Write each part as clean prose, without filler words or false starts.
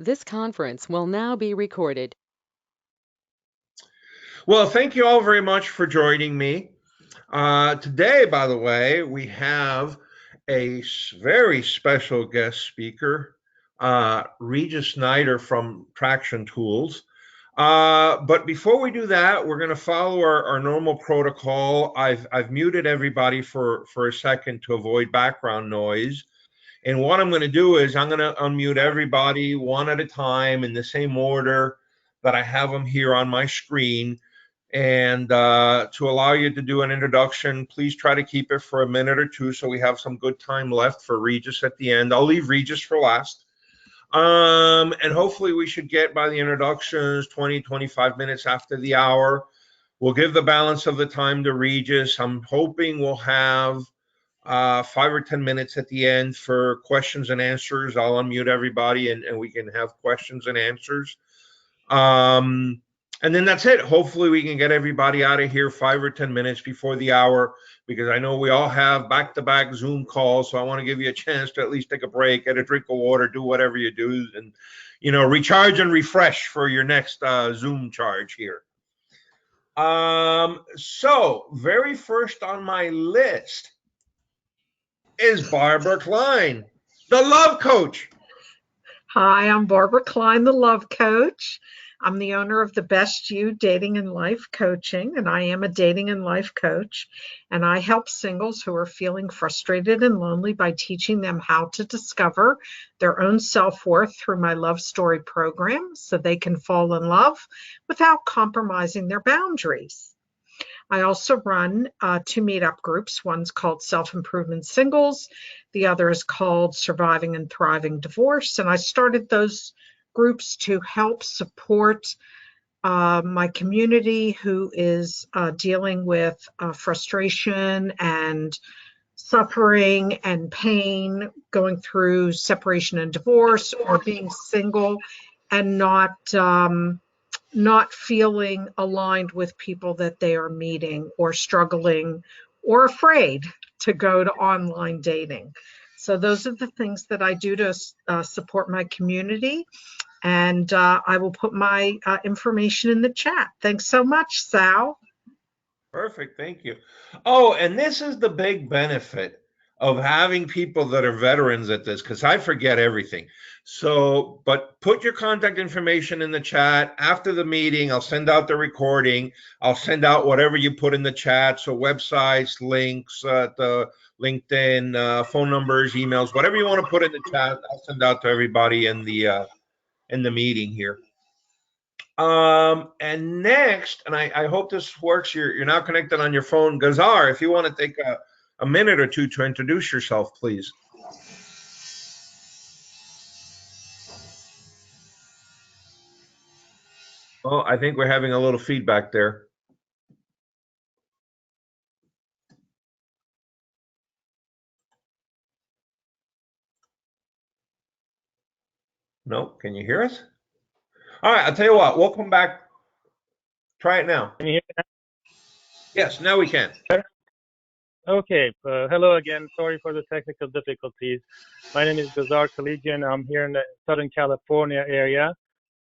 This conference will now be recorded. Well, thank you all very much for joining me. Today, by the way, we have a very special guest speaker, Regis Snyder from Traction Tools. But before we do that, we're going to follow our normal protocol. I've muted everybody for a second to avoid background noise. And what I'm going to do is I'm going to unmute everybody one at a time in the same order that I have them here on my screen. And to allow you to do an introduction, please try to keep it for a minute or two so we have some good time left for Regis at the end. I'll leave Regis for last. And hopefully we should get by the introductions 20, 25 minutes after the hour. We'll give the balance of the time to Regis. I'm hoping we'll have 5 or 10 minutes at the end for questions and answers. I'll unmute everybody and we can have questions and answers. And then that's it. Hopefully we can get everybody out of here 5 or 10 minutes before the hour, because I know we all have back-to-back Zoom calls. So I want to give you a chance to at least take a break, get a drink of water, do whatever you do, and, you know, recharge and refresh for your next Zoom charge here. So very first on my list is Barbara Klein, the love coach. Hi, I'm Barbara Klein, the love coach. I'm the owner of the Best You Dating and Life Coaching, and I am a dating and life coach. And I help singles who are feeling frustrated and lonely by teaching them how to discover their own self-worth through my Love Story program so they can fall in love without compromising their boundaries. I also run 2 meetup groups. One's called Self-Improvement Singles. The other is called Surviving and Thriving Divorce. And I started those groups to help support my community who is dealing with frustration and suffering and pain, going through separation and divorce, or being single and not feeling aligned with people that they are meeting, or struggling or afraid to go to online dating. So those are the things that I do to support my community. And I will put my information in the chat. Thanks so much, Sal. Perfect, thank you. Oh, and this is the big benefit of having people that are veterans at this, because I forget everything. So, but put your contact information in the chat. After the meeting, I'll send out the recording. I'll send out whatever you put in the chat. So websites, links, the LinkedIn, phone numbers, emails, whatever you want to put in the chat, I'll send out to everybody in the meeting here. And next, and I hope this works, you're now connected on your phone. Ghazar, if you want to take a minute or two to introduce yourself, please. Oh, I think we're having a little feedback there. No, can you hear us? All right, I'll tell you what, welcome back. Try it now. Can you hear me? Yes, now we can. Okay, hello again. Sorry for the technical difficulties. My name is Ghazar Kelejian. I'm here in the Southern California area.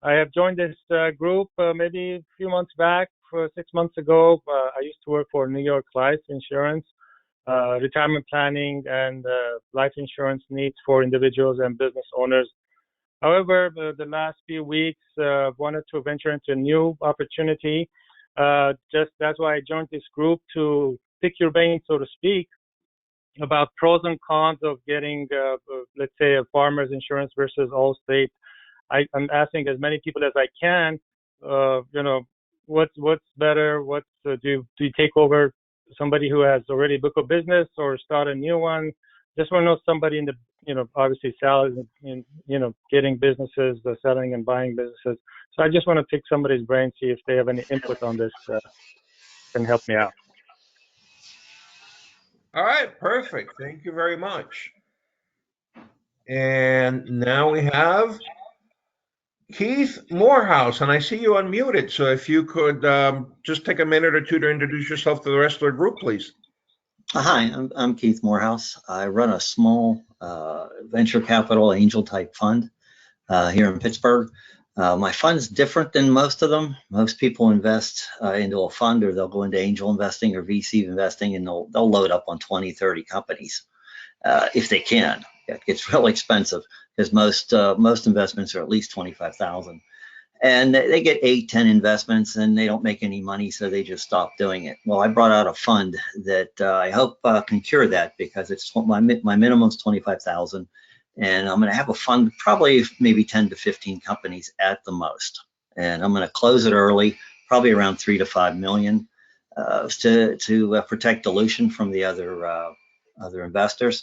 I have joined this group maybe a few months back, 6 months ago. I used to work for New York Life Insurance, retirement planning and life insurance needs for individuals and business owners. However, the last few weeks, wanted to venture into a new opportunity. That's why I joined this group, to pick your brain, so to speak, about pros and cons of getting, let's say, a farmer's insurance versus Allstate. I'm asking as many people as I can, you know, what's better? Do you take over somebody who has already booked a business or start a new one? Just want to know somebody in the, you know, obviously Sal is in, you know, getting businesses, selling and buying businesses. So I just want to pick somebody's brain, see if they have any input on this, can help me out. All right, perfect. Thank you very much. And now we have Keith Moorhouse, and I see you unmuted. So if you could just take a minute or two to introduce yourself to the rest of the group, please. Hi, I'm Keith Moorhouse. I run a small venture capital angel type fund. here in Pittsburgh. My fund's different than most of them. Most people invest into a fund, or they'll go into angel investing or VC investing, and they'll load up on 20, 30 companies if they can. It gets real expensive because most investments are at least 25,000. And they get 8, 10 investments and they don't make any money, so they just stop doing it. Well, I brought out a fund that I hope can cure that, because it's my minimum is 25,000, and I'm going to have a fund probably maybe 10 to 15 companies at the most, and I'm going to close it early, probably around 3 to 5 million, to protect dilution from the other investors.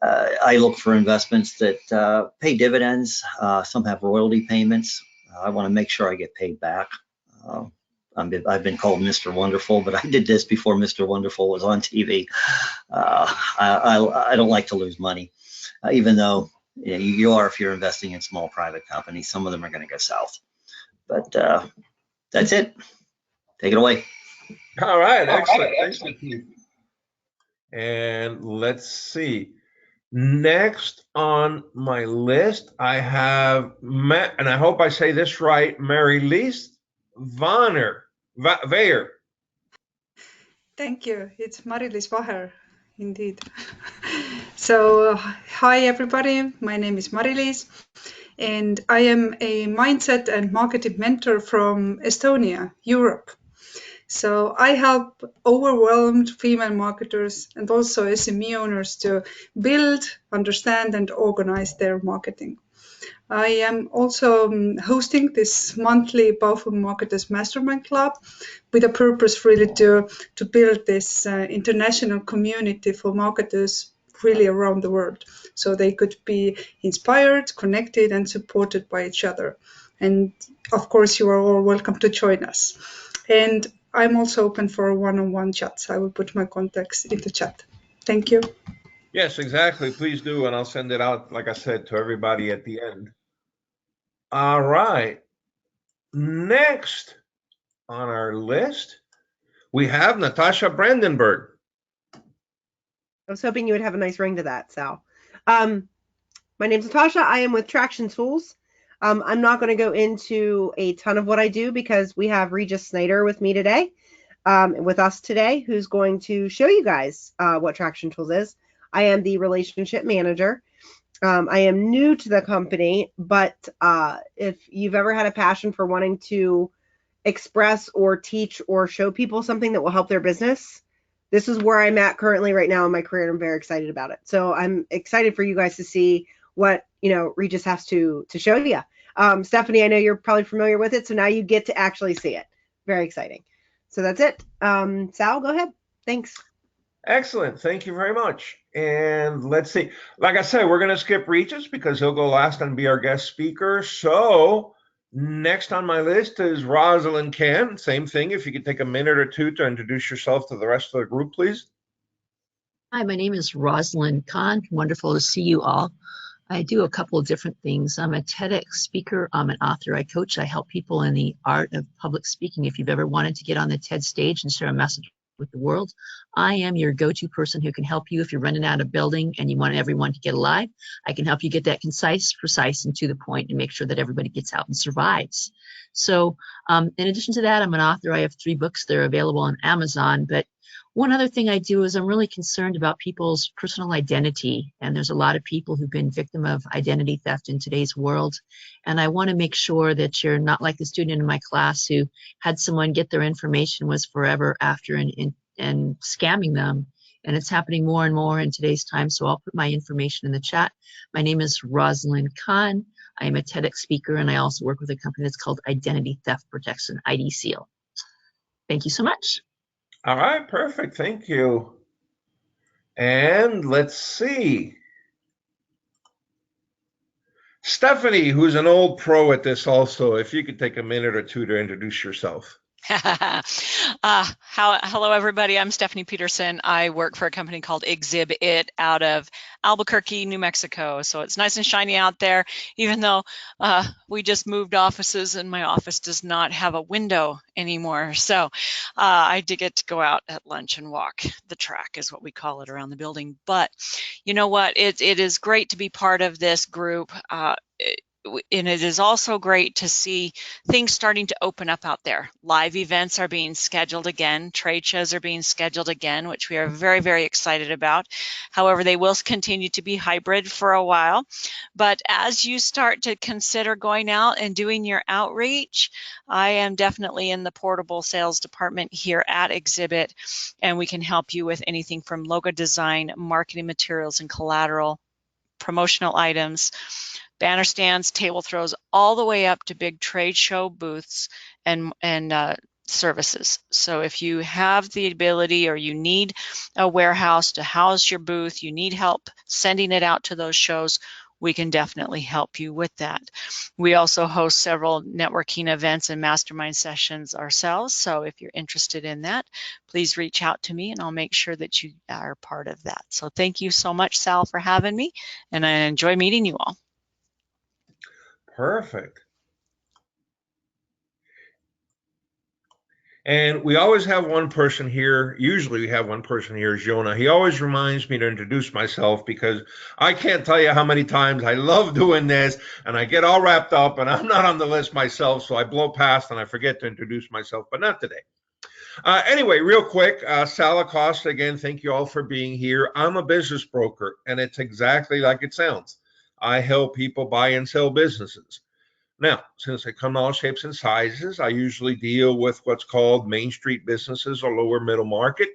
I look for investments that pay dividends. Some have royalty payments. I want to make sure I get paid back. I've been called Mr. Wonderful, but I did this before Mr. Wonderful was on TV. I don't like to lose money, even though you are if you're investing in small private companies. Some of them are going to go south. But that's it. Take it away. All right, excellent. Thanks, Keith. And let's see. Next on my list, I have, and I hope I say this right, Mari-Liis Vaher. Thank you. It's Mari-Liis Vaher, indeed. So, hi everybody. My name is Mari-Liis, and I am a mindset and marketing mentor from Estonia, Europe. So I help overwhelmed female marketers and also SME owners to build, understand, and organize their marketing. I am also hosting this monthly Powerful Marketers Mastermind Club with a purpose really to build this international community for marketers really around the world, so they could be inspired, connected, and supported by each other. And of course, you are all welcome to join us. And I'm also open for one-on-one chats. I will put my contacts in the chat. Thank you. Yes, exactly. Please do, and I'll send it out, like I said, to everybody at the end. All right. Next on our list, we have Natasha Brandenburg. I was hoping you would have a nice ring to that, Sal. My name's Natasha. I am with Traction Tools. I'm not going to go into a ton of what I do because we have Regis Snyder with me today, with us today, who's going to show you guys what Traction Tools is. I am the relationship manager. I am new to the company, but if you've ever had a passion for wanting to express or teach or show people something that will help their business, this is where I'm at currently right now in my career, and I'm very excited about it. So I'm excited for you guys to see what, Regis has to show you. Stephanie, I know you're probably familiar with it, so now you get to actually see it. Very exciting. So that's it. Sal, go ahead. Thanks. Excellent. Thank you very much. And let's see. Like I said, we're going to skip Regis because he'll go last and be our guest speaker. So next on my list is Rosalyn Kahn. Same thing. If you could take a minute or two to introduce yourself to the rest of the group, please. Hi, my name is Rosalyn Kahn. Wonderful to see you all. I do a couple of different things. I'm a TEDx speaker. I'm an author. I coach. I help people in the art of public speaking. If you've ever wanted to get on the TED stage and share a message with the world, I am your go-to person who can help you if you're running out of building and you want everyone to get alive. I can help you get that concise, precise, and to the point, and make sure that everybody gets out and survives. So in addition to that, I'm an author. I have 3 books. They're available on Amazon. But one other thing I do is I'm really concerned about people's personal identity. And there's a lot of people who've been victim of identity theft in today's world. And I want to make sure that you're not like the student in my class who had someone get their information, was forever after and scamming them. And it's happening more and more in today's time. So I'll put my information in the chat. My name is Rosalyn Kahn. I am a TEDx speaker, and I also work with a company that's called Identity Theft Protection, ID Seal. Thank you so much. All right, perfect. Thank you. And let's see. Stephanie, who's an old pro at this also, if you could take a minute or two to introduce yourself. Hello, everybody. I'm Stephanie Peterson. I work for a company called EXHIB-IT out of Albuquerque, New Mexico. So it's nice and shiny out there, even though we just moved offices and my office does not have a window anymore. So I did get to go out at lunch and walk the track, is what we call it, around the building. But you know what? It is great to be part of this group. and it is also great to see things starting to open up out there. Live events are being scheduled again. Trade shows are being scheduled again, which we are very, very excited about. However, they will continue to be hybrid for a while. But as you start to consider going out and doing your outreach, I am definitely in the portable sales department here at EXHIB-IT, and we can help you with anything from logo design, marketing materials and collateral, promotional items, banner stands, table throws, all the way up to big trade show booths and services. So if you have the ability or you need a warehouse to house your booth, you need help sending it out to those shows, we can definitely help you with that. We also host several networking events and mastermind sessions ourselves. So if you're interested in that, please reach out to me and I'll make sure that you are part of that. So thank you so much, Sal, for having me, and I enjoy meeting you all. Perfect. And we always have one person here. Usually we have one person here, Jonah. He always reminds me to introduce myself because I can't tell you how many times I love doing this and I get all wrapped up and I'm not on the list myself. So I blow past and I forget to introduce myself, but not today. Anyway, real quick, Sal Acosta, again, thank you all for being here. I'm a business broker and it's exactly like it sounds. I help people buy and sell businesses. Now, since they come in all shapes and sizes, I usually deal with what's called Main Street businesses or lower middle market.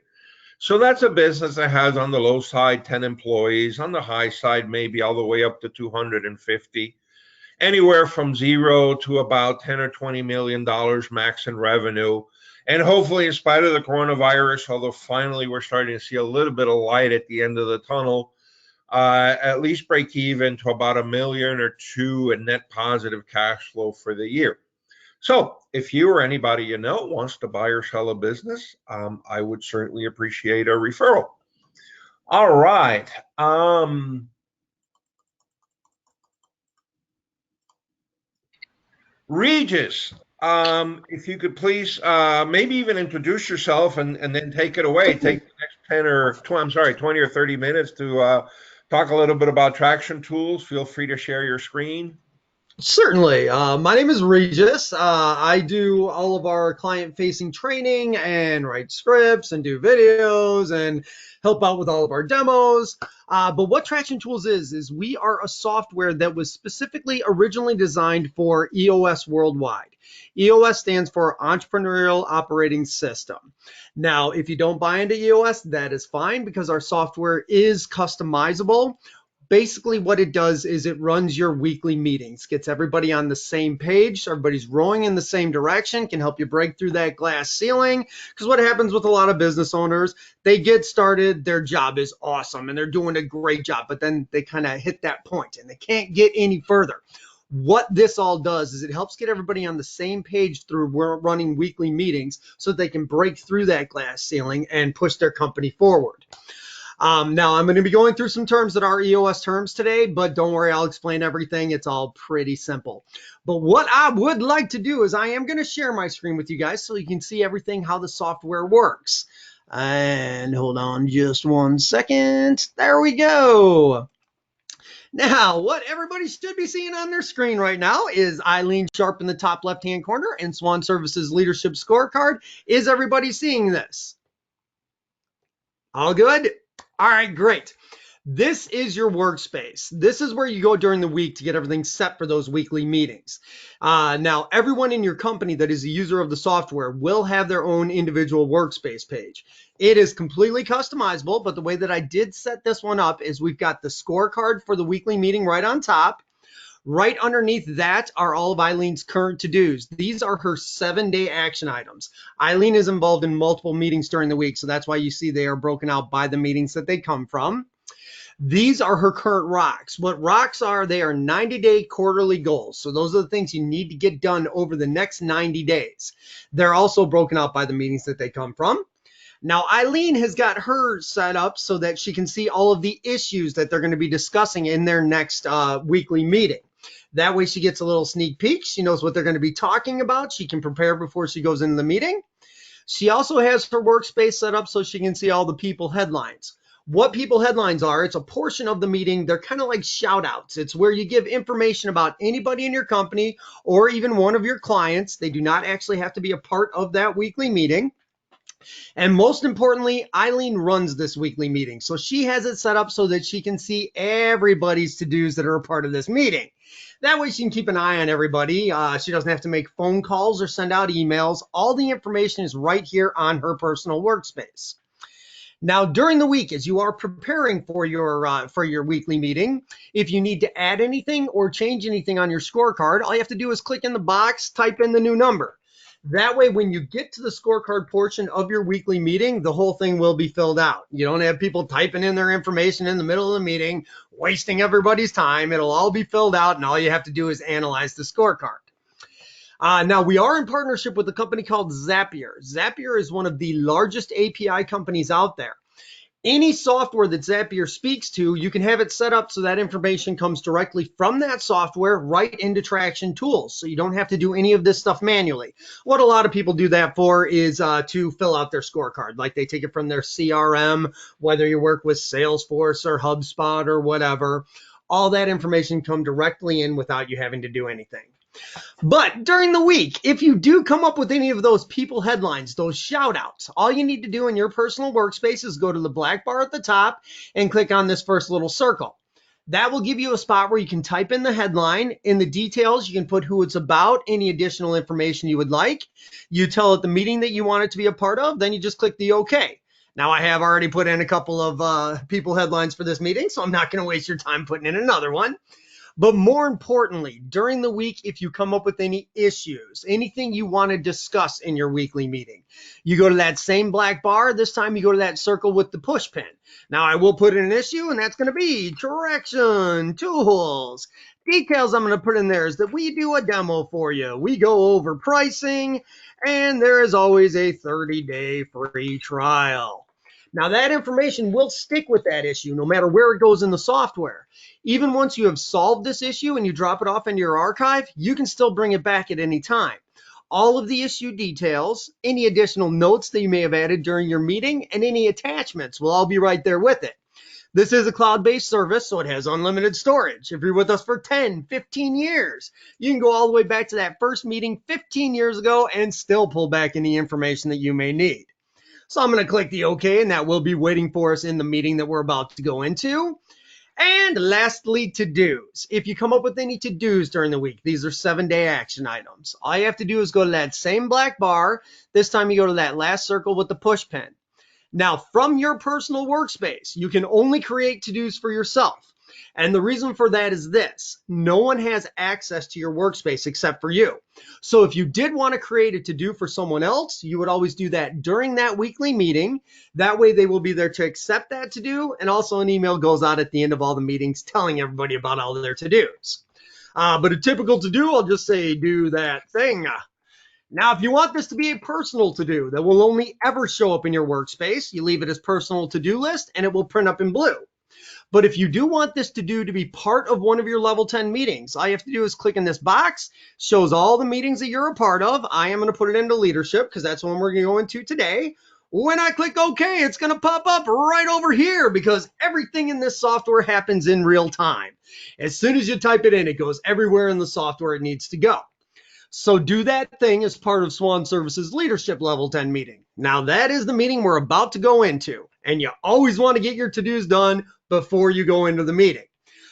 So that's a business that has on the low side 10 employees, on the high side maybe all the way up to 250, anywhere from 0 to about 10 or $20 million max in revenue. And hopefully, in spite of the coronavirus, although finally we're starting to see a little bit of light at the end of the tunnel, at least break even to about $1 million or $2 million in net positive cash flow for the year. So if you or anybody you know wants to buy or sell a business, I would certainly appreciate a referral. All right. Regis, if you could please maybe even introduce yourself and then take it away. Take the next 20 or 30 minutes to talk a little bit about traction tools. Feel free to share your screen. Certainly. My name is Regis. I do all of our client-facing training and write scripts and do videos and help out with all of our demos. But what Traction Tools is we are a software that was specifically originally designed for EOS worldwide. EOS stands for Entrepreneurial Operating System. Now, if you don't buy into EOS, that is fine because our software is customizable. Basically what it does is it runs your weekly meetings, gets everybody on the same page, so everybody's rowing in the same direction, can help you break through that glass ceiling. Because what happens with a lot of business owners, they get started, their job is awesome and they're doing a great job, but then they kind of hit that point and they can't get any further. What this all does is it helps get everybody on the same page through running weekly meetings so they can break through that glass ceiling and push their company forward. Now, I'm going to be going through some terms that are EOS terms today, but don't worry, I'll explain everything. It's all pretty simple. But what I would like to do is I am going to share my screen with you guys so you can see everything, how the software works. And hold on just one second. There we go. Now, what everybody should be seeing on their screen right now is Eileen Sharp in the top left-hand corner and Swan Services Leadership Scorecard. Is everybody seeing this? All good? All right, great. This is your workspace. This is where you go during the week to get everything set for those weekly meetings. Now, everyone in your company that is a user of the software will have their own individual workspace page. It is completely customizable, but the way that I did set this one up is we've got the scorecard for the weekly meeting right on top. Right underneath that are all of Eileen's current to-dos. These are her 7-day action items. Eileen is involved in multiple meetings during the week, so that's why you see they are broken out by the meetings that they come from. These are her current rocks. What rocks are, they are 90-day quarterly goals. So those are the things you need to get done over the next 90 days. They're also broken out by the meetings that they come from. Now, Eileen has got her set up so that she can see all of the issues that they're going to be discussing in their next weekly meeting. That way she gets a little sneak peek. She knows what they're going to be talking about. She can prepare before she goes into the meeting. She also has her workspace set up so she can see all the people headlines. What people headlines are, it's a portion of the meeting. They're kind of like shout outs. It's where you give information about anybody in your company or even one of your clients. They do not actually have to be a part of that weekly meeting. And most importantly, Eileen runs this weekly meeting. So she has it set up so that she can see everybody's to-dos that are a part of this meeting. That way she can keep an eye on everybody. She doesn't have to make phone calls or send out emails. All the information is right here on her personal workspace. Now, during the week, as you are preparing for your weekly meeting, if you need to add anything or change anything on your scorecard, all you have to do is click in the box, type in the new number. That way, when you get to the scorecard portion of your weekly meeting, the whole thing will be filled out. You don't have people typing in their information in the middle of the meeting, wasting everybody's time. It'll all be filled out, and all you have to do is analyze the scorecard. Now, we are in partnership with a company called Zapier. Zapier is one of the largest API companies out there. Any software that Zapier speaks to, you can have it set up so that information comes directly from that software right into Traction Tools. So you don't have to do any of this stuff manually. What a lot of people do that for is to fill out their scorecard. Like they take it from their CRM, whether you work with Salesforce or HubSpot or whatever. All that information come directly in without you having to do anything. But during the week, if you do come up with any of those people headlines, those shout outs, all you need to do in your personal workspace is go to the black bar at the top and click on this first little circle. That will give you a spot where you can type in the headline. In the details, you can put who it's about, any additional information you would like. You tell it the meeting that you want it to be a part of, then you just click the OK. Now, I have already put in a couple of people headlines for this meeting, so I'm not going to waste your time putting in another one. But more importantly, during the week, if you come up with any issues, anything you want to discuss in your weekly meeting, you go to that same black bar. This time you go to that circle with the push pin. Now, I will put in an issue, and that's going to be Traction Tools. Details I'm going to put in there is that we do a demo for you. We go over pricing, and there is always a 30-day free trial. Now, that information will stick with that issue no matter where it goes in the software. Even once you have solved this issue and you drop it off into your archive, you can still bring it back at any time. All of the issue details, any additional notes that you may have added during your meeting, and any attachments will all be right there with it. This is a cloud-based service, so it has unlimited storage. If you're with us for 10, 15 years, you can go all the way back to that first meeting 15 years ago and still pull back any information that you may need. So I'm going to click the OK, and that will be waiting for us in the meeting that we're about to go into. And lastly, to-dos. If you come up with any to-dos during the week, these are 7-day action items. All you have to do is go to that same black bar. This time you go to that last circle with the push pin. Now, from your personal workspace, you can only create to-dos for yourself. And the reason for that is this: no one has access to your workspace except for you. So if you did want to create a to-do for someone else, you would always do that during that weekly meeting. That way they will be there to accept that to-do, and also an email goes out at the end of all the meetings telling everybody about all of their to-dos. But a typical to-do, I'll just say do that thing. Now, if you want this to be a personal to-do that will only ever show up in your workspace, you leave it as personal to-do list and it will print up in blue. But if you do want this to-do to be part of one of your level 10 meetings, all you have to do is click in this box, shows all the meetings that you're a part of. I am going to put it into leadership because that's one we're going to go into today. When I click OK, it's going to pop up right over here because everything in this software happens in real time. As soon as you type it in, it goes everywhere in the software it needs to go. So do that thing as part of Swan Services Leadership Level 10 meeting. Now that is the meeting we're about to go into, and you always want to get your to-dos done before you go into the meeting.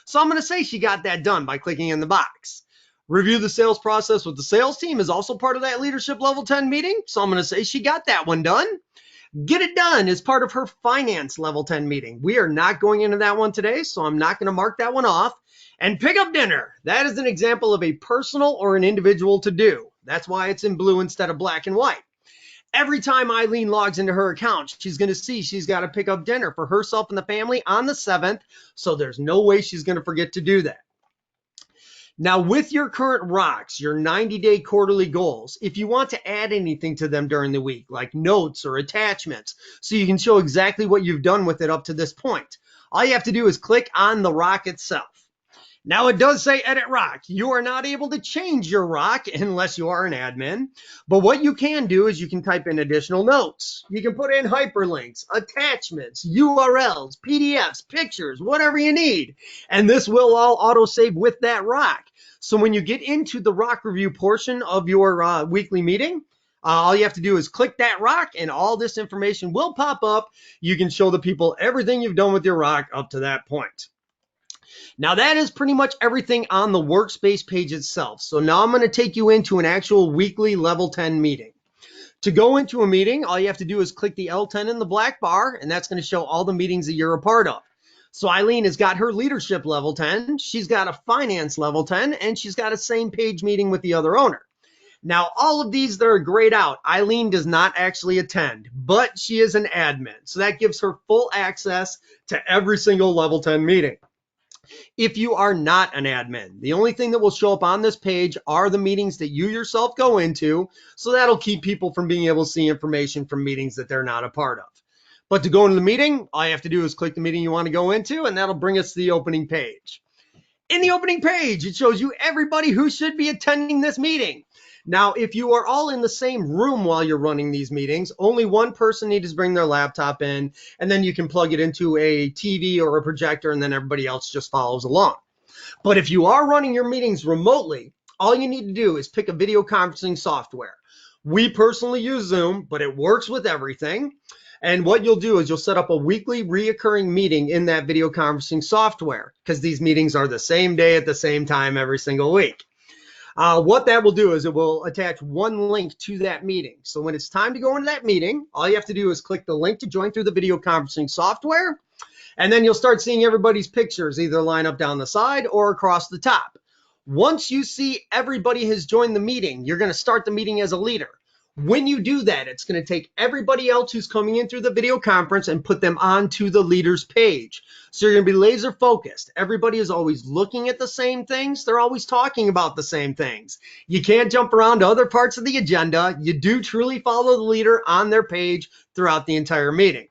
So I'm going to say she got that done by clicking in the box. Review the sales process with the sales team is also part of that Leadership Level 10 meeting. So I'm going to say she got that one done. Get it done is part of her Finance Level 10 meeting. We are not going into that one today, so I'm not going to mark that one off. And pick up dinner. That is an example of a personal or an individual to do. That's why it's in blue instead of black and white. Every time Eileen logs into her account, she's going to see she's got to pick up dinner for herself and the family on the 7th. So there's no way she's going to forget to do that. Now, with your current rocks, your 90-day quarterly goals, if you want to add anything to them during the week, like notes or attachments, so you can show exactly what you've done with it up to this point, all you have to do is click on the rock itself. Now it does say edit rock. You are not able to change your rock unless you are an admin. But what you can do is you can type in additional notes. You can put in hyperlinks, attachments, URLs, PDFs, pictures, whatever you need. And this will all autosave with that rock. So when you get into the rock review portion of your weekly meeting, all you have to do is click that rock and all this information will pop up. You can show the people everything you've done with your rock up to that point. Now that is pretty much everything on the workspace page itself. So now I'm going to take you into an actual weekly level 10 meeting. To go into a meeting, all you have to do is click the L10 in the black bar, and that's going to show all the meetings that you're a part of. So Eileen has got her leadership level 10, she's got a finance level 10, and she's got a same page meeting with the other owner. Now, all of these that are grayed out, Eileen does not actually attend, but she is an admin. So that gives her full access to every single level 10 meeting. If you are not an admin, the only thing that will show up on this page are the meetings that you yourself go into. So that'll keep people from being able to see information from meetings that they're not a part of. But to go into the meeting, all you have to do is click the meeting you want to go into, and that'll bring us to the opening page. In the opening page, it shows you everybody who should be attending this meeting. Now, if you are all in the same room while you're running these meetings, only one person needs to bring their laptop in, and then you can plug it into a TV or a projector, and then everybody else just follows along. But if you are running your meetings remotely, all you need to do is pick a video conferencing software. We personally use Zoom, but it works with everything. And what you'll do is you'll set up a weekly reoccurring meeting in that video conferencing software, because these meetings are the same day at the same time every single week. What that will do is it will attach one link to that meeting. So when it's time to go into that meeting, all you have to do is click the link to join through the video conferencing software, and then you'll start seeing everybody's pictures either line up down the side or across the top. Once you see everybody has joined the meeting, you're going to start the meeting as a leader. When you do that, it's going to take everybody else who's coming in through the video conference and put them onto the leader's page. So you're going to be laser focused. Everybody is always looking at the same things. They're always talking about the same things. You can't jump around to other parts of the agenda. You do truly follow the leader on their page throughout the entire meeting.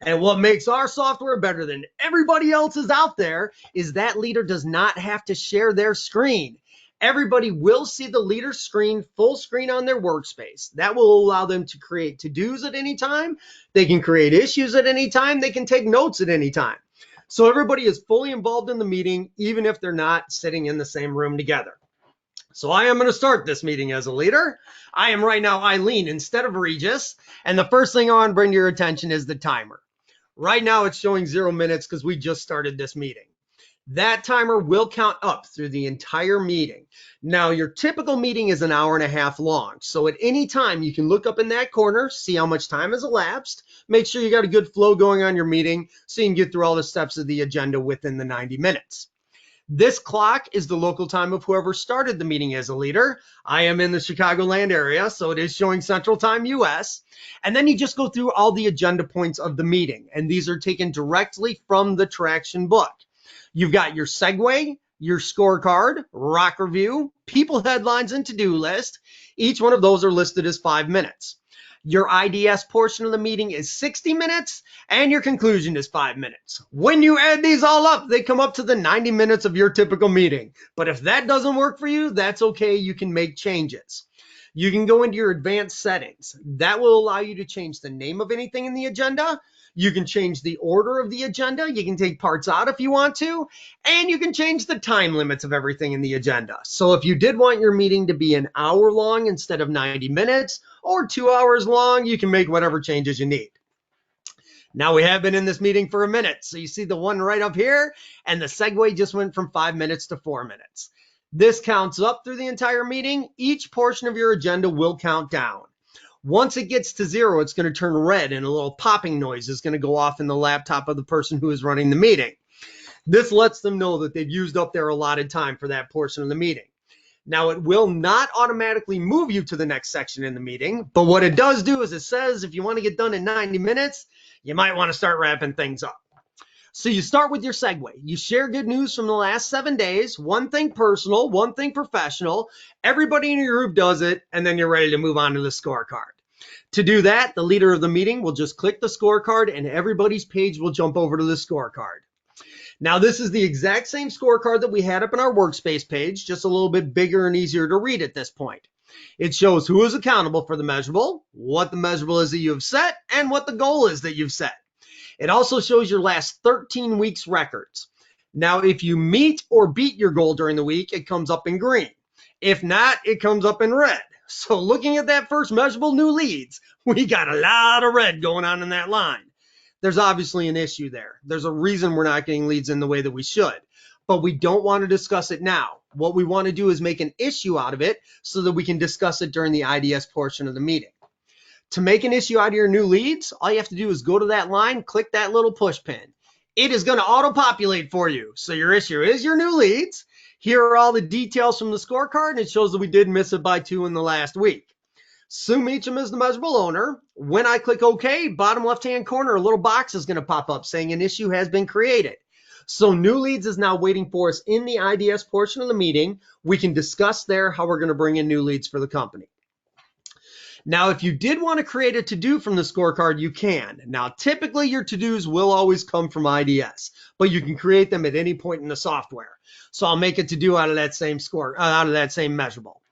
And what makes our software better than everybody else's out there is that leader does not have to share their screen. Everybody will see the leader's screen, full screen on their workspace. That will allow them to create to-dos at any time. They can create issues at any time. They can take notes at any time. So everybody is fully involved in the meeting, even if they're not sitting in the same room together. So I am going to start this meeting as a leader. I am right now Eileen instead of Regis. And the first thing I want to bring to your attention is the timer. Right now it's showing 0 minutes because we just started this meeting. That timer will count up through the entire meeting. Now, your typical meeting is an hour and a half long. So at any time, you can look up in that corner, see how much time has elapsed, make sure you got a good flow going on your meeting so you can get through all the steps of the agenda within the 90 minutes. This clock is the local time of whoever started the meeting as a leader. I am in the Chicagoland area, so it is showing Central Time US. And then you just go through all the agenda points of the meeting, and these are taken directly from the Traction book. You've got your segue, your scorecard, rock review, people headlines, and to-do list. Each one of those are listed as 5 minutes. Your IDS portion of the meeting is 60 minutes, and your conclusion is 5 minutes. When you add these all up, they come up to the 90 minutes of your typical meeting. But if that doesn't work for you, that's okay. You can make changes. You can go into your advanced settings. That will allow you to change the name of anything in the agenda. You can change the order of the agenda. You can take parts out if you want to, and you can change the time limits of everything in the agenda. So if you did want your meeting to be an hour long instead of 90 minutes or 2 hours long, you can make whatever changes you need. Now we have been in this meeting for a minute. So you see the one right up here, and the segue just went from 5 minutes to 4 minutes. This counts up through the entire meeting. Each portion of your agenda will count down. Once it gets to 0, it's going to turn red and a little popping noise is going to go off in the laptop of the person who is running the meeting. This lets them know that they've used up their allotted time for that portion of the meeting. Now, it will not automatically move you to the next section in the meeting, but what it does do is it says if you want to get done in 90 minutes, you might want to start wrapping things up. So you start with your segue. You share good news from the last 7 days, one thing personal, one thing professional. Everybody in your group does it, and then you're ready to move on to the scorecard. To do that, the leader of the meeting will just click the scorecard, and everybody's page will jump over to the scorecard. Now, this is the exact same scorecard that we had up in our workspace page, just a little bit bigger and easier to read at this point. It shows who is accountable for the measurable, what the measurable is that you have set, and what the goal is that you've set. It also shows your last 13 weeks records. Now, if you meet or beat your goal during the week, it comes up in green. If not, it comes up in red. So looking at that first measurable, new leads, we got a lot of red going on in that line. There's obviously an issue there. There's a reason we're not getting leads in the way that we should, but we don't want to discuss it now. What we want to do is make an issue out of it so that we can discuss it during the IDS portion of the meeting. To make an issue out of your new leads, all you have to do is go to that line, click that little push pin. It is going to auto-populate for you. So your issue is your new leads. Here are all the details from the scorecard, and it shows that we did miss it by 2 in the last week. Sue Meacham is the measurable owner. When I click OK, bottom left-hand corner, a little box is going to pop up saying an issue has been created. So new leads is now waiting for us in the IDS portion of the meeting. We can discuss there how we're going to bring in new leads for the company. Now, if you did want to create a to-do from the scorecard, you can. Now, typically your to-dos will always come from IDS, but you can create them at any point in the software. So I'll make a to-do out of that same measurable.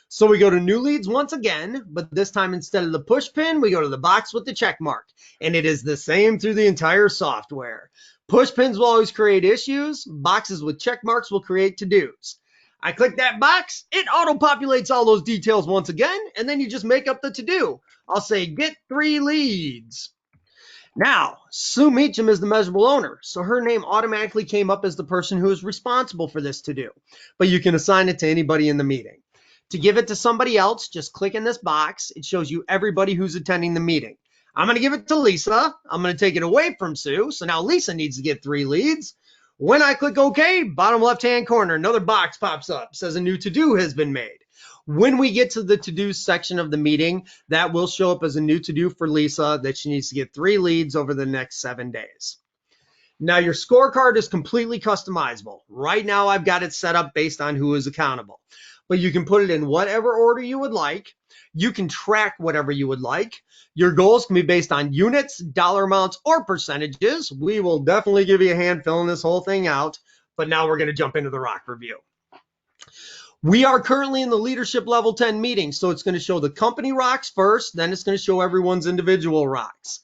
So we go to new leads once again, but this time instead of the push pin, we go to the box with the check mark, and it is the same through the entire software. Push pins will always create issues. Boxes with check marks will create to-dos. I click that box, it auto-populates all those details once again, and then you just make up the to-do. I'll say get 3 leads. Now, Sue Meacham is the measurable owner, so her name automatically came up as the person who is responsible for this to-do, but you can assign it to anybody in the meeting. To give it to somebody else, just click in this box. It shows you everybody who's attending the meeting. I'm going to give it to Lisa. I'm going to take it away from Sue, so now Lisa needs to get 3 leads. When I click OK, bottom left-hand corner, another box pops up, says a new to-do has been made. When we get to the to-do section of the meeting, that will show up as a new to-do for Lisa that she needs to get 3 leads over the next 7 days. Now, your scorecard is completely customizable. Right now, I've got it set up based on who is accountable, but you can put it in whatever order you would like. You can track whatever you would like. Your goals can be based on units, dollar amounts, or percentages. We will definitely give you a hand filling this whole thing out, but now we're going to jump into the rock review. We are currently in the leadership level 10 meeting, so it's going to show the company rocks first, then it's going to show everyone's individual rocks.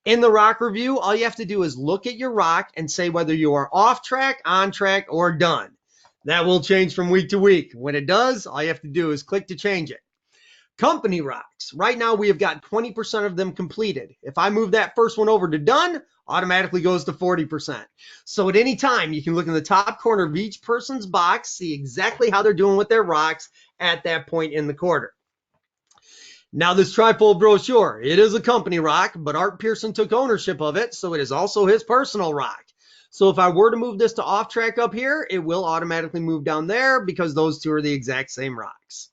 In the rock review, all you have to do is look at your rock and say whether you are off track, on track, or done. That will change from week to week. When it does, all you have to do is click to change it. Company rocks. Right now, we have got 20% of them completed. If I move that first one over to done, automatically goes to 40%. So at any time, you can look in the top corner of each person's box, see exactly how they're doing with their rocks at that point in the quarter. Now, this trifold brochure, it is a company rock, but Art Pearson took ownership of it, so it is also his personal rock. So if I were to move this to off track up here, it will automatically move down there because those two are the exact same rocks.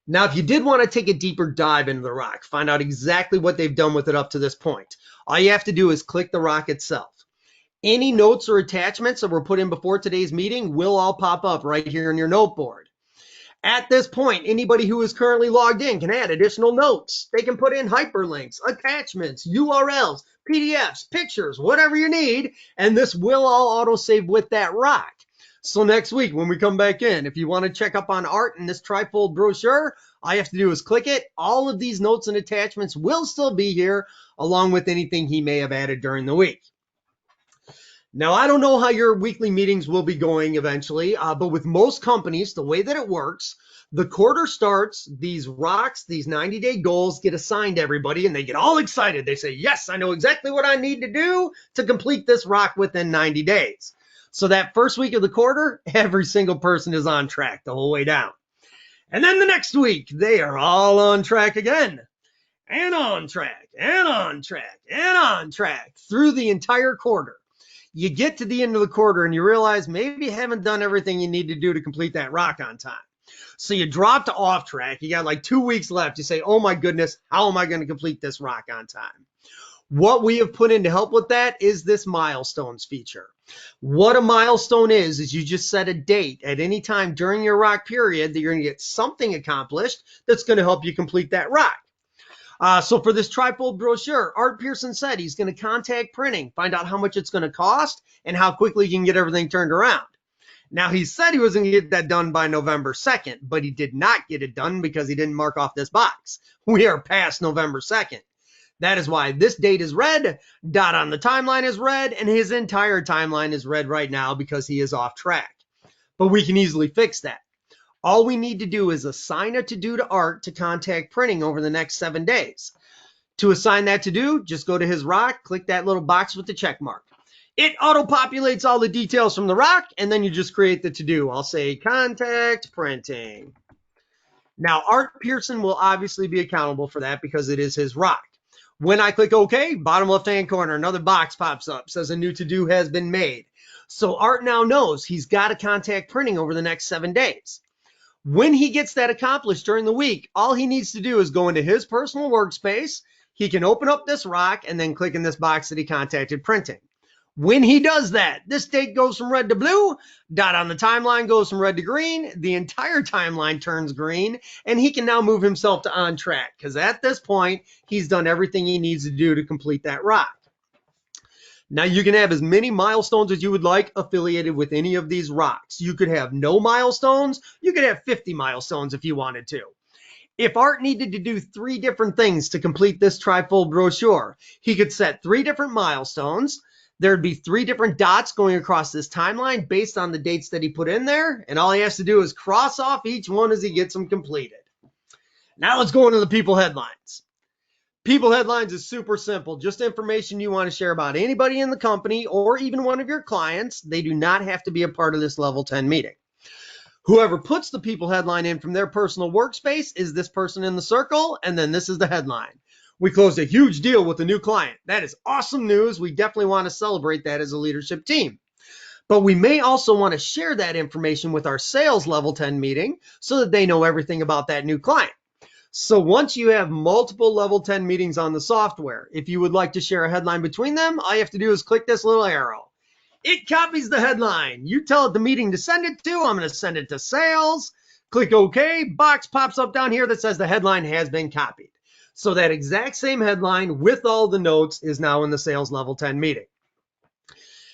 Now, if you did want to take a deeper dive into the rock, find out exactly what they've done with it up to this point, all you have to do is click the rock itself. Any notes or attachments that were put in before today's meeting will all pop up right here in your note board. At this point, anybody who is currently logged in can add additional notes. They can put in hyperlinks, attachments, URLs, PDFs, pictures, whatever you need, and this will all autosave with that rock. So next week when we come back in, if you want to check up on Art in this trifold brochure, all you have to do is click it. All of these notes and attachments will still be here, along with anything he may have added during the week. Now, I don't know how your weekly meetings will be going eventually, but with most companies, the way that it works, the quarter starts, these rocks, these 90-day goals get assigned to everybody, and they get all excited. They say, yes, I know exactly what I need to do to complete this rock within 90 days. So that first week of the quarter, every single person is on track the whole way down. And then the next week, they are all on track again. And on track, and on track, and on track through the entire quarter. You get to the end of the quarter and you realize maybe you haven't done everything you need to do to complete that rock on time. So you drop to off track. You got like 2 weeks left. You say, oh my goodness, how am I going to complete this rock on time? What we have put in to help with that is this milestones feature. What a milestone is you just set a date at any time during your rock period that you're going to get something accomplished that's going to help you complete that rock. So for this trifold brochure, Art Peterson said he's going to contact printing, find out how much it's going to cost and how quickly he can get everything turned around. Now, he said he was going to get that done by November 2nd, but he did not get it done because he didn't mark off this box. We are past November 2nd. That is why this date is red, dot on the timeline is red, and his entire timeline is red right now because he is off track. But we can easily fix that. All we need to do is assign a to-do to Art to contact printing over the next 7 days. To assign that to-do, just go to his rock, click that little box with the check mark. It auto-populates all the details from the rock, and then you just create the to-do. I'll say contact printing. Now, Art Peterson will obviously be accountable for that because it is his rock. When I click OK, bottom left-hand corner, another box pops up, says a new to-do has been made. So Art now knows he's got to contact printing over the next 7 days. When he gets that accomplished during the week, all he needs to do is go into his personal workspace. He can open up this rock and then click in this box that he contacted printing. When he does that, this date goes from red to blue, dot on the timeline goes from red to green, the entire timeline turns green, and he can now move himself to on track because at this point, he's done everything he needs to do to complete that rock. Now, you can have as many milestones as you would like affiliated with any of these rocks. You could have no milestones. You could have 50 milestones if you wanted to. If Art needed to do 3 different things to complete this trifold brochure, he could set 3 different milestones. There'd be 3 different dots going across this timeline based on the dates that he put in there. And all he has to do is cross off each one as he gets them completed. Now let's go into the people headlines. People headlines is super simple. Just information you want to share about anybody in the company or even one of your clients. They do not have to be a part of this level 10 meeting. Whoever puts the people headline in from their personal workspace is this person in the circle, and then this is the headline. We closed a huge deal with a new client. That is awesome news. We definitely want to celebrate that as a leadership team. But we may also want to share that information with our sales level 10 meeting so that they know everything about that new client. So once you have multiple level 10 meetings on the software, if you would like to share a headline between them, all you have to do is click this little arrow. It copies the headline. You tell it the meeting to send it to. I'm going to send it to sales. Click OK. Box pops up down here that says the headline has been copied. So that exact same headline with all the notes is now in the sales level 10 meeting.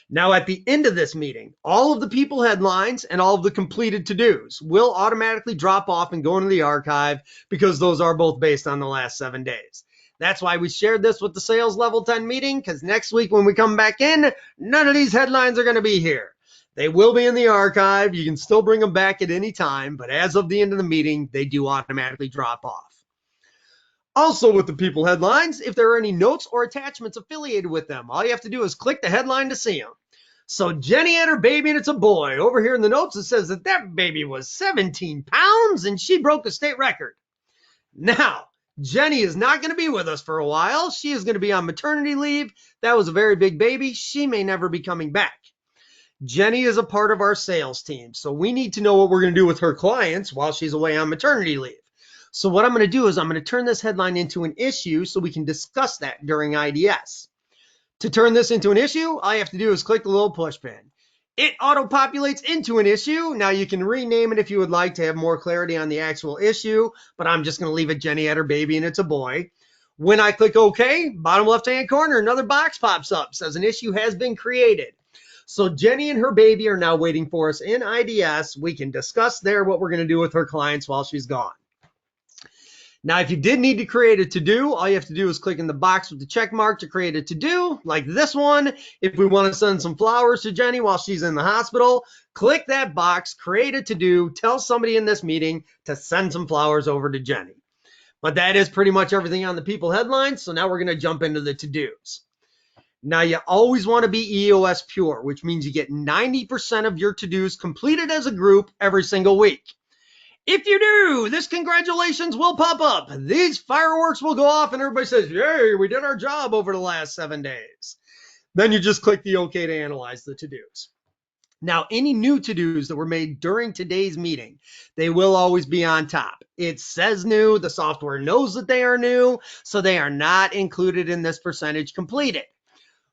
Now, at the end of this meeting, all of the people headlines and all of the completed to-dos will automatically drop off and go into the archive because those are both based on the last 7 days. That's why we shared this with the sales level 10 meeting, because next week when we come back in, none of these headlines are going to be here. They will be in the archive. You can still bring them back at any time, but as of the end of the meeting, they do automatically drop off. Also with the people headlines, if there are any notes or attachments affiliated with them, all you have to do is click the headline to see them. So Jenny had her baby and it's a boy. Over here in the notes, it says that that baby was 17 pounds and she broke a state record. Now, Jenny is not going to be with us for a while. She is going to be on maternity leave. That was a very big baby. She may never be coming back. Jenny is a part of our sales team, so we need to know what we're going to do with her clients while she's away on maternity leave. So what I'm going to do is I'm going to turn this headline into an issue so we can discuss that during IDS. To turn this into an issue, all you have to do is click the little push pin. It auto-populates into an issue. Now you can rename it if you would like to have more clarity on the actual issue, but I'm just going to leave it Jenny had her baby and it's a boy. When I click OK, bottom left-hand corner, another box pops up, says an issue has been created. So Jenny and her baby are now waiting for us in IDS. We can discuss there what we're going to do with her clients while she's gone. Now, if you did need to create a to-do, all you have to do is click in the box with the check mark to create a to-do, like this one. If we want to send some flowers to Jenny while she's in the hospital, click that box, create a to-do, tell somebody in this meeting to send some flowers over to Jenny. But that is pretty much everything on the people headlines, so now we're going to jump into the to-dos. Now, you always want to be EOS pure, which means you get 90% of your to-dos completed as a group every single week. If you do, this congratulations will pop up. These fireworks will go off and everybody says, yay, we did our job over the last 7 days. Then you just click the OK to analyze the to-dos. Now, any new to-dos that were made during today's meeting, they will always be on top. It says new, the software knows that they are new, so they are not included in this percentage completed.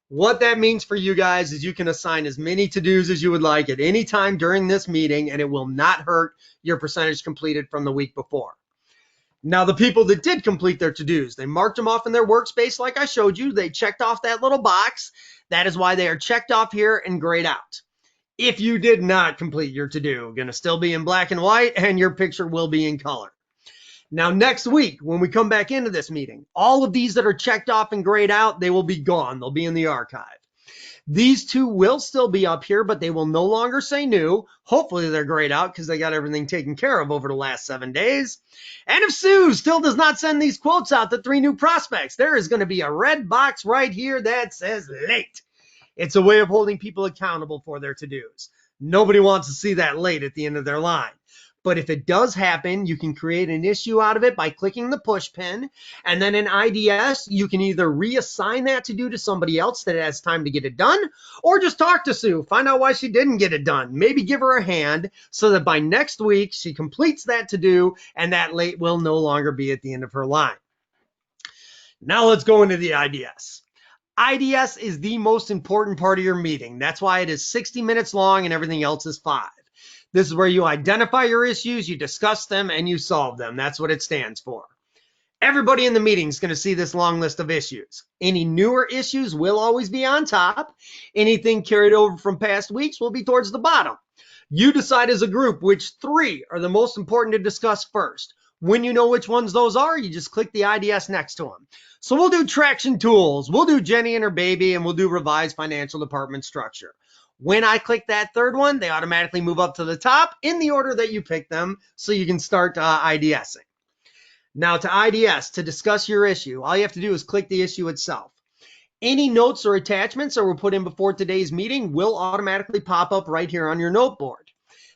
What that means for you guys is you can assign as many to-dos as you would like at any time during this meeting, and it will not hurt your percentage completed from the week before. Now, the people that did complete their to-dos, they marked them off in their workspace like I showed you. They checked off that little box. That is why they are checked off here and grayed out. If you did not complete your to-do, going to still be in black and white, and your picture will be in color. Now, next week, when we come back into this meeting, all of these that are checked off and grayed out, they will be gone. They'll be in the archive. These two will still be up here, but they will no longer say new. Hopefully they're grayed out because they got everything taken care of over the last 7 days. And if Sue still does not send these quotes out to 3 new prospects, there is going to be a red box right here that says late. It's a way of holding people accountable for their to-dos. Nobody wants to see that late at the end of their line. But if it does happen, you can create an issue out of it by clicking the push pin. And then in IDS, you can either reassign that to-do to somebody else that has time to get it done, or just talk to Sue, find out why she didn't get it done. Maybe give her a hand so that by next week, she completes that to-do and that late will no longer be at the end of her line. Now let's go into the IDS. IDS is the most important part of your meeting. That's why it is 60 minutes long and everything else is 5. This is where you identify your issues, you discuss them, and you solve them. That's what it stands for. Everybody in the meeting is going to see this long list of issues. Any newer issues will always be on top. Anything carried over from past weeks will be towards the bottom. You decide as a group which 3 are the most important to discuss first. When you know which ones those are, you just click the IDS next to them. So we'll do traction tools, we'll do Jenny and her baby, and we'll do revised financial department structure. When I click that third one, they automatically move up to the top in the order that you pick them so you can start IDSing. Now to IDS, to discuss your issue, all you have to do is click the issue itself. Any notes or attachments that were put in before today's meeting will automatically pop up right here on your note board.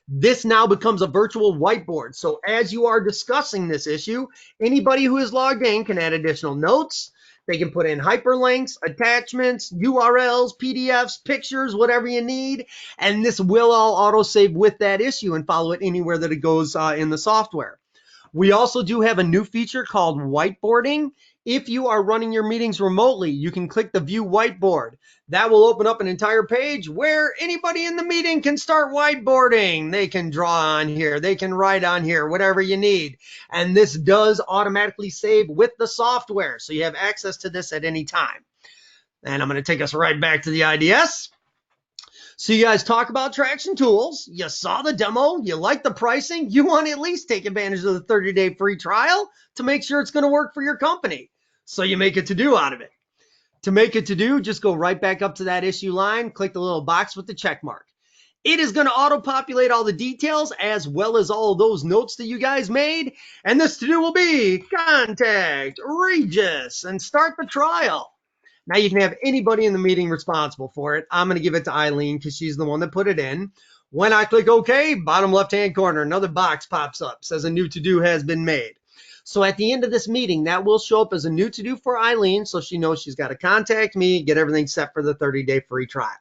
This now becomes a virtual whiteboard. So as you are discussing this issue, anybody who is logged in can add additional notes. They can put in hyperlinks, attachments, URLs, PDFs, pictures, whatever you need. And this will all autosave with that issue and follow it anywhere that it goes in the software. We also do have a new feature called whiteboarding. If you are running your meetings remotely, you can click the view whiteboard. That will open up an entire page where anybody in the meeting can start whiteboarding. They can draw on here, they can write on here, whatever you need. And this does automatically save with the software, so you have access to this at any time. And I'm going to take us right back to the IDS. So you guys talk about traction tools, you saw the demo, you like the pricing, you want to at least take advantage of the 30-day free trial to make sure it's going to work for your company. So you make a to-do out of it. To make a to-do, just go right back up to that issue line, click the little box with the check mark. It is going to auto-populate all the details as well as all of those notes that you guys made. And this to-do will be contact Regis and start the trial. Now you can have anybody in the meeting responsible for it. I'm going to give it to Eileen because she's the one that put it in. When I click OK, bottom left-hand corner, another box pops up, says a new to-do has been made. So at the end of this meeting, that will show up as a new to-do for Eileen, so she knows she's got to contact me, get everything set for the 30-day free trial.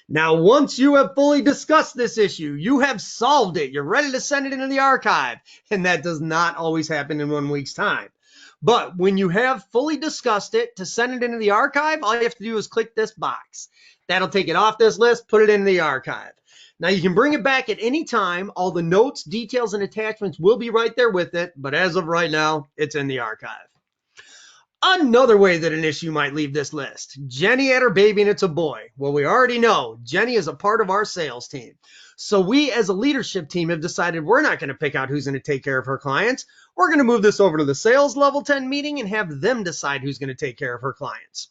Now, once you have fully discussed this issue, you have solved it, you're ready to send it into the archive, and that does not always happen in 1 week's time. But when you have fully discussed it, to send it into the archive, all you have to do is click this box. That'll take it off this list, put it in the archive. Now you can bring it back at any time. All the notes, details, and attachments will be right there with it. But as of right now, it's in the archive. Another way that an issue might leave this list. Jenny had her baby and it's a boy. Well, we already know Jenny is a part of our sales team. So we as a leadership team have decided we're not going to pick out who's going to take care of her clients. We're going to move this over to the sales level 10 meeting and have them decide who's going to take care of her clients.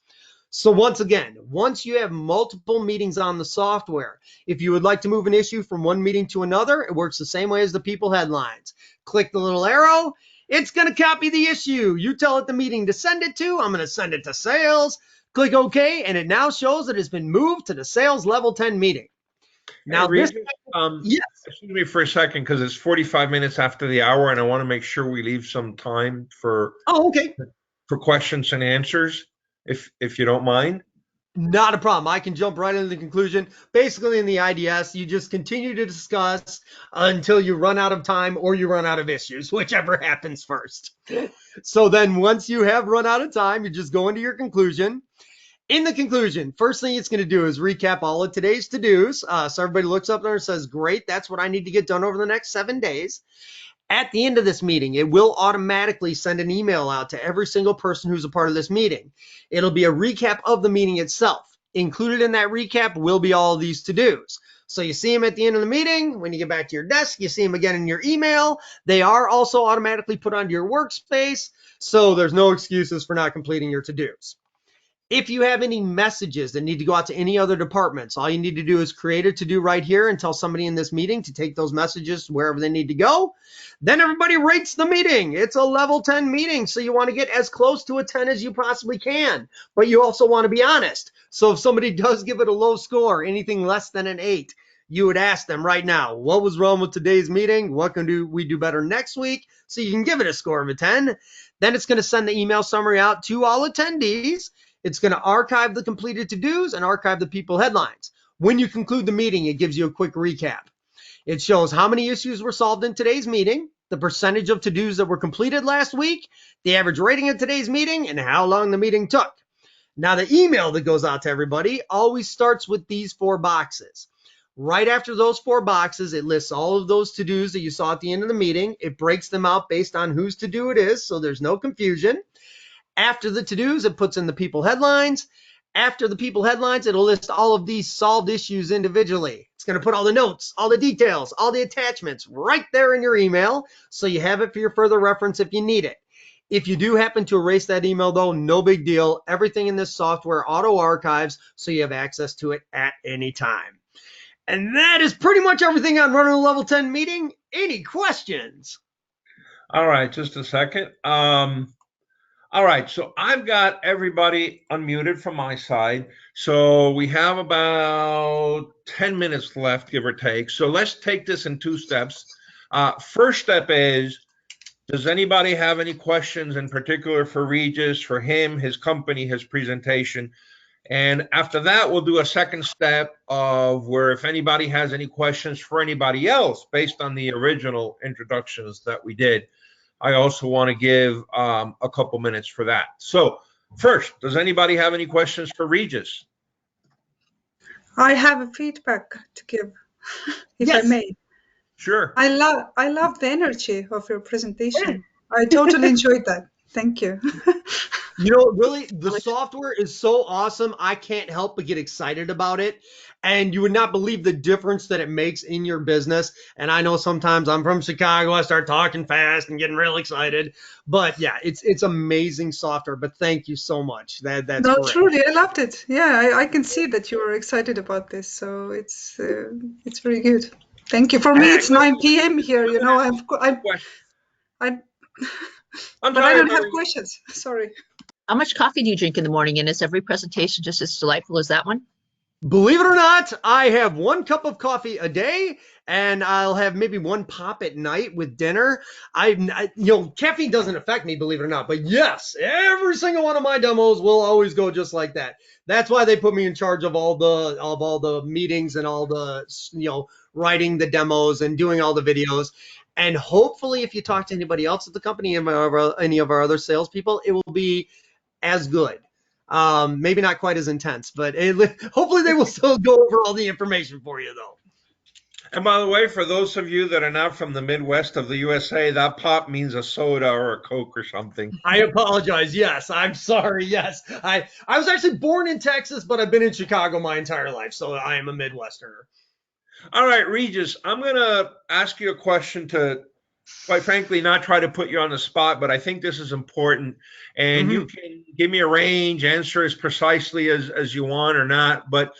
So once again, once you have multiple meetings on the software, if you would like to move an issue from one meeting to another, it works the same way as the people headlines. Click the little arrow. It's going to copy the issue. You tell it the meeting to send it to. I'm going to send it to sales. Click OK, and it now shows that it's been moved to the sales level 10 meeting. Now, hey, yes. Excuse me for a second, because it's 45 minutes after the hour, and I want to make sure we leave some time for questions and answers, if you don't mind. Not a problem. I can jump right into the conclusion. Basically, in the IDS, you just continue to discuss until you run out of time or you run out of issues, whichever happens first. So then once you have run out of time, you just go into your conclusion. In the conclusion, first thing it's going to do is recap all of today's to-dos. So everybody looks up there and says, great, that's what I need to get done over the next 7 days. At the end of this meeting, it will automatically send an email out to every single person who's a part of this meeting. It'll be a recap of the meeting itself. Included in that recap will be all of these to-dos. So you see them at the end of the meeting. When you get back to your desk, you see them again in your email. They are also automatically put onto your workspace, so there's no excuses for not completing your to-dos. If you have any messages that need to go out to any other departments, all you need to do is create a to-do right here and tell somebody in this meeting to take those messages wherever they need to go. Then everybody rates the meeting. It's a level 10 meeting, so you want to get as close to a 10 as you possibly can, but you also want to be honest. So if somebody does give it a low score, anything less than an 8, you would ask them right now, what was wrong with today's meeting? What can we do better next week? So you can give it a score of a 10. Then it's going to send the email summary out to all attendees. It's going to archive the completed to-dos and archive the people headlines. When you conclude the meeting, it gives you a quick recap. It shows how many issues were solved in today's meeting, the percentage of to-dos that were completed last week, the average rating of today's meeting, and how long the meeting took. Now, the email that goes out to everybody always starts with these 4 boxes. Right after those 4 boxes, it lists all of those to-dos that you saw at the end of the meeting. It breaks them out based on whose to-do it is, so there's no confusion. After the to-dos, it puts in the people headlines. After the people headlines, it'll list all of these solved issues individually. It's going to put all the notes, all the details, all the attachments right there in your email, so you have it for your further reference if you need it. If you do happen to erase that email, though, no big deal. Everything in this software auto-archives, so you have access to it at any time. And that is pretty much everything on running a level 10 meeting. Any questions? All right, just a second. All right, so I've got everybody unmuted from my side. So we have about 10 minutes left, give or take. So let's take this in 2 steps. First step is, does anybody have any questions in particular for Regis, for him, his company, his presentation? And after that, we'll do a second step of where if anybody has any questions for anybody else based on the original introductions that we did, I also want to give a couple minutes for that. So first, does anybody have any questions for Regis? I have a feedback to give, if Yes. I may. Sure. I love the energy of your presentation. I totally enjoyed that. Thank you. You know, really, the software is so awesome. I can't help but get excited about it. And you would not believe the difference that it makes in your business. And I know sometimes I'm from Chicago, I start talking fast and getting real excited. But yeah, it's amazing software. But thank you so much. That's No, great. truly, I loved it. Yeah, I can see that you are excited about this. So it's very good. Thank you. For me, it's 9 p.m. here. You know, I'm but I don't have questions. Sorry. How much coffee do you drink in the morning? And is every presentation just as delightful as that one? Believe it or not, I have 1 cup of coffee a day, and I'll have maybe 1 pop at night with dinner. Caffeine doesn't affect me, believe it or not. But yes, every single one of my demos will always go just like that. That's why they put me in charge of all the meetings and all the writing the demos and doing all the videos. And hopefully, if you talk to anybody else at the company, any of our other salespeople, it will be as good. Maybe not quite as intense, but hopefully they will still go over all the information for you, though. And by the way, for those of you that are not from the Midwest of the USA, that pop means a soda or a Coke or something. I apologize. Yes, I'm sorry. Yes, I was actually born in Texas, but I've been in Chicago my entire life, so I am a Midwesterner. All right, Regis, I'm going to ask you a question to, quite frankly, not try to put you on the spot, but I think this is important. And you can give me a range, answer as precisely as you want or not. But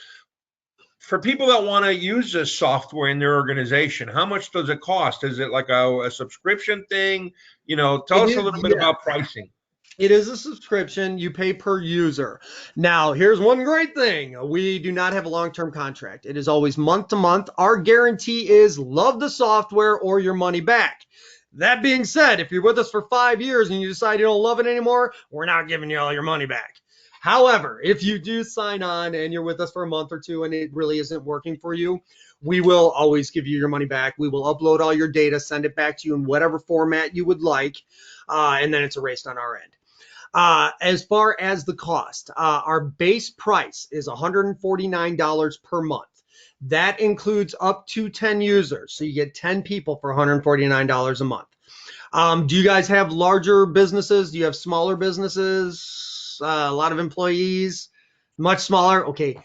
for people that want to use this software in their organization, how much does it cost? Is it like a subscription thing? Tell us a little bit about pricing. It is a subscription. You pay per user. Now, here's one great thing. We do not have a long-term contract. It is always month to month. Our guarantee is love the software or your money back. That being said, if you're with us for 5 years and you decide you don't love it anymore, we're not giving you all your money back. However, if you do sign on and you're with us for a month or 2 and it really isn't working for you, we will always give you your money back. We will upload all your data, send it back to you in whatever format you would like, and then it's erased on our end. As far as the cost, our base price is $149 per month. That includes up to 10 users. So you get 10 people for $149 a month. Do you guys have larger businesses? Do you have smaller businesses? A lot of employees? Much smaller? Okay.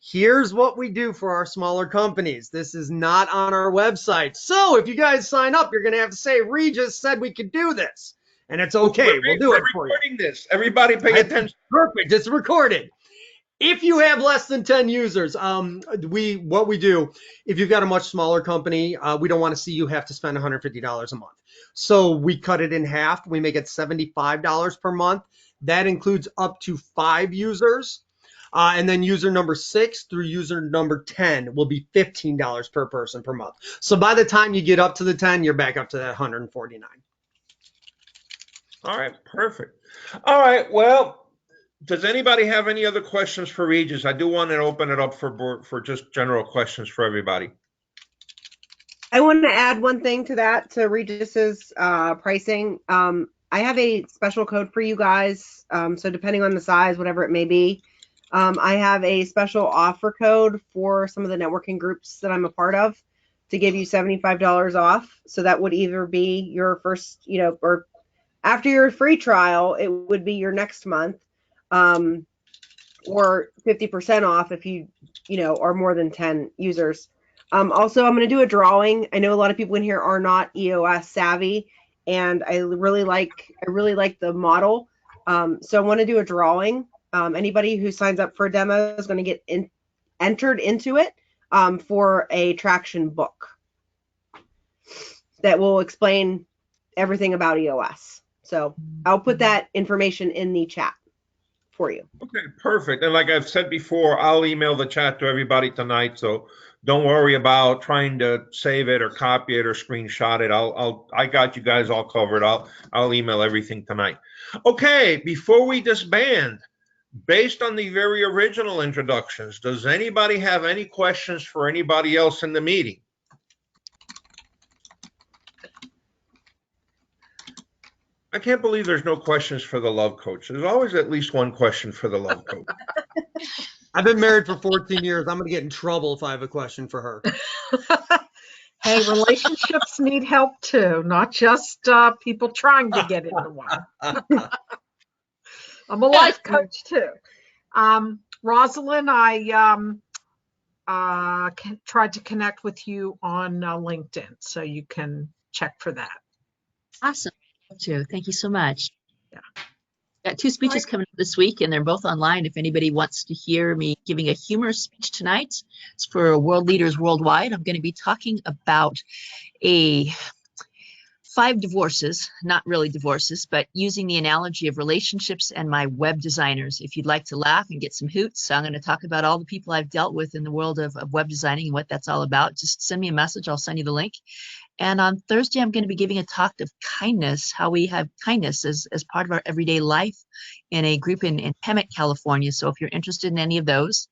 Here's what we do for our smaller companies. This is not on our website. So if you guys sign up, you're going to have to say, Regis said we could do this. And it's okay. We'll do it for you. We're recording this. Everybody pay attention. Perfect. It's recorded. If you have less than 10 users, what we do, if you've got a much smaller company, we don't want to see you have to spend $150 a month. So we cut it in half. We make it $75 per month. That includes up to 5 users. And then user number 6 through user number 10 will be $15 per person per month. So by the time you get up to the 10, you're back up to that 149. All right, perfect. All right, well, does anybody have any other questions for Regis? I do want to open it up for just general questions for everybody. I want to add one thing to that, to Regis's pricing. I have a special code for you guys. So depending on the size, whatever it may be, I have a special offer code for some of the networking groups that I'm a part of to give you $75 off. So that would either be your first, or after your free trial, it would be your next month, or 50% off if you are more than 10 users. Also, I'm going to do a drawing. I know a lot of people in here are not EOS savvy, and I really like the model. So I want to do a drawing. Anybody who signs up for a demo is going to get entered into it for a traction book that will explain everything about EOS. So I'll put that information in the chat for you. Okay, perfect. And like I've said before, I'll email the chat to everybody tonight. So don't worry about trying to save it or copy it or screenshot it. I got you guys all covered. I'll email everything tonight. Okay, before we disband, based on the very original introductions, does anybody have any questions for anybody else in the meeting? I can't believe there's no questions for the love coach. There's always at least one question for the love coach. I've been married for 14 years. I'm going to get in trouble if I have a question for her. Hey, relationships need help too, not just people trying to get into one. I'm a life coach too. Rosalind, I tried to connect with you on LinkedIn, so you can check for that. Awesome. Thank you so much. Yeah. Got 2 speeches coming up this week, and they're both online. If anybody wants to hear me giving a humorous speech tonight, it's for world leaders worldwide. I'm going to be talking about 5 divorces, not really divorces, but using the analogy of relationships and my web designers. If you'd like to laugh and get some hoots, I'm going to talk about all the people I've dealt with in the world of web designing and what that's all about. Just send me a message. I'll send you the link. And on Thursday, I'm going to be giving a talk of kindness, how we have kindness as part of our everyday life in a group in Hemet, California. So if you're interested in any of those,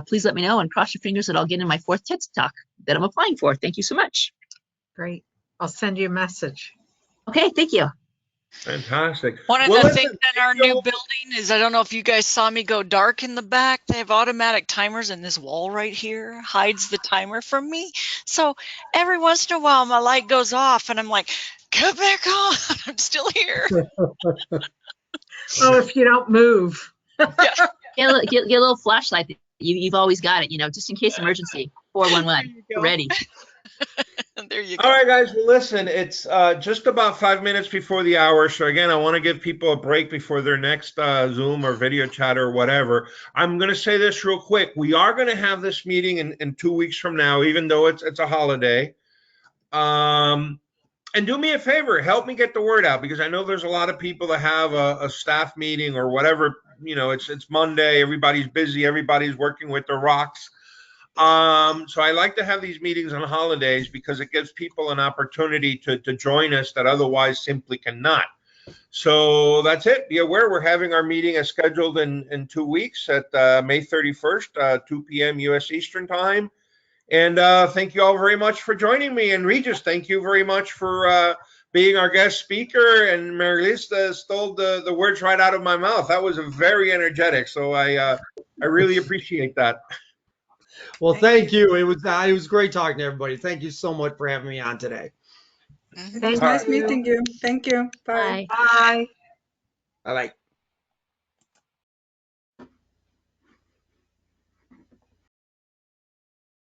please let me know and cross your fingers that I'll get in my 4th TED Talk that I'm applying for. Thank you so much. Great. I'll send you a message. Okay, thank you. Fantastic. One of the things in our new building is, I don't know if you guys saw me go dark in the back. They have automatic timers, and this wall right here hides the timer from me. So every once in a while, my light goes off, and I'm like, "Come back on! I'm still here." Oh, if you don't move. Get a little flashlight. You've always got it, just in case emergency. 411. Ready. There you go. All right, guys. Well, listen, it's just about 5 minutes before the hour. So again, I want to give people a break before their next Zoom or video chat or whatever. I'm going to say this real quick. We are going to have this meeting in 2 weeks from now, even though it's a holiday. And do me a favor, help me get the word out, because I know there's a lot of people that have a staff meeting or whatever. It's Monday. Everybody's busy. Everybody's working with their rocks. So I like to have these meetings on holidays because it gives people an opportunity to join us that otherwise simply cannot. So that's it. Be aware we're having our meeting as scheduled in 2 weeks at May 31st, 2 p.m. U.S. Eastern Time. And thank you all very much for joining me. And Regis, thank you very much for being our guest speaker. And Mari-Liis stole the words right out of my mouth. That was very energetic. So I really appreciate that. Well, thank you. It was great talking to everybody. Thank you so much for having me on today. It was nice meeting you. Thank you. Bye. Bye. Bye. Bye-bye.